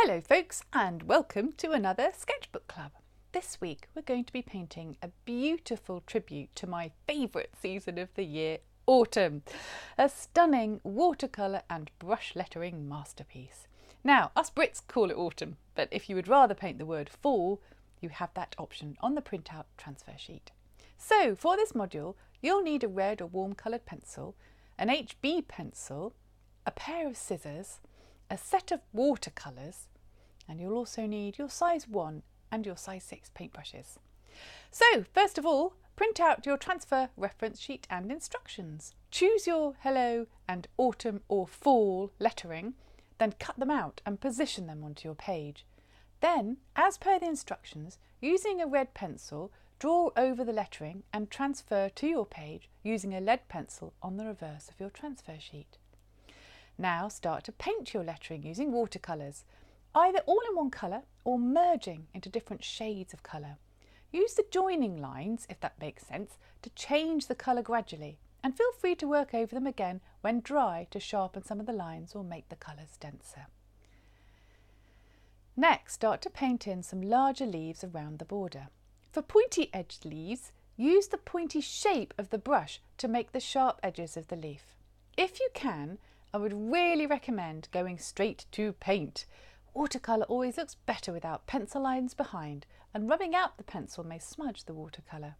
Hello folks, and welcome to another Sketchbook Club. This week we're going to be painting a beautiful tribute to my favourite season of the year, autumn. A stunning watercolour and brush lettering masterpiece. Now, us Brits call it autumn, but if you would rather paint the word fall, you have that option on the printout transfer sheet. So for this module, you'll need a red or warm coloured pencil, an HB pencil, a pair of scissors, a set of watercolours, and you'll also need your size 1 and your size 6 paintbrushes. So first of all, print out your transfer reference sheet and instructions. Choose your hello and autumn or fall lettering, then cut them out and position them onto your page. Then, as per the instructions, using a red pencil, draw over the lettering and transfer to your page using a lead pencil on the reverse of your transfer sheet. Now start to paint your lettering using watercolours, either all in one colour or merging into different shades of colour. Use the joining lines, if that makes sense, to change the colour gradually, and feel free to work over them again when dry to sharpen some of the lines or make the colours denser. Next, start to paint in some larger leaves around the border. For pointy edged leaves, use the pointy shape of the brush to make the sharp edges of the leaf. If you can, I would really recommend going straight to paint. Watercolour always looks better without pencil lines behind, and rubbing out the pencil may smudge the watercolour.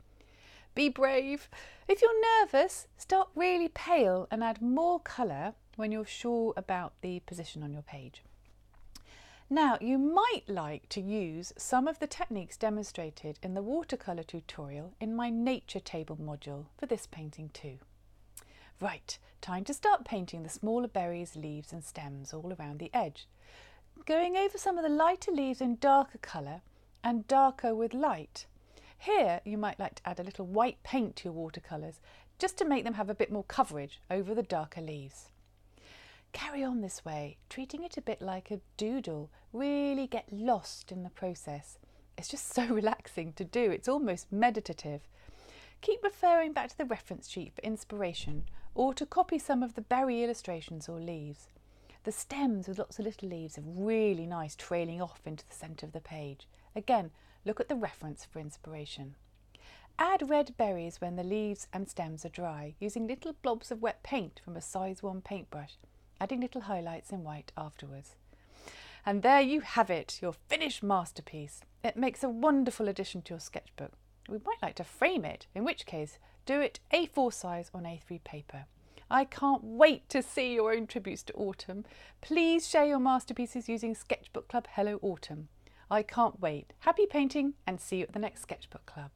Be brave. If you're nervous, start really pale and add more colour when you're sure about the position on your page. Now, you might like to use some of the techniques demonstrated in the watercolour tutorial in my nature table module for this painting too. Right, time to start painting the smaller berries, leaves and stems all around the edge. Going over some of the lighter leaves in darker colour and darker with light. Here you might like to add a little white paint to your watercolours just to make them have a bit more coverage over the darker leaves. Carry on this way, treating it a bit like a doodle. Really get lost in the process. It's just so relaxing to do, it's almost meditative. Keep referring back to the reference sheet for inspiration or to copy some of the berry illustrations or leaves. The stems with lots of little leaves are really nice, trailing off into the centre of the page. Again, look at the reference for inspiration. Add red berries when the leaves and stems are dry, using little blobs of wet paint from a size 1 paintbrush, adding little highlights in white afterwards. And there you have it, your finished masterpiece. It makes a wonderful addition to your sketchbook. We might like to frame it, in which case do it A4 size on A3 paper. I can't wait to see your own tributes to autumn. Please share your masterpieces using Sketchbook Club Hello Autumn. I can't wait. Happy painting and see you at the next Sketchbook Club.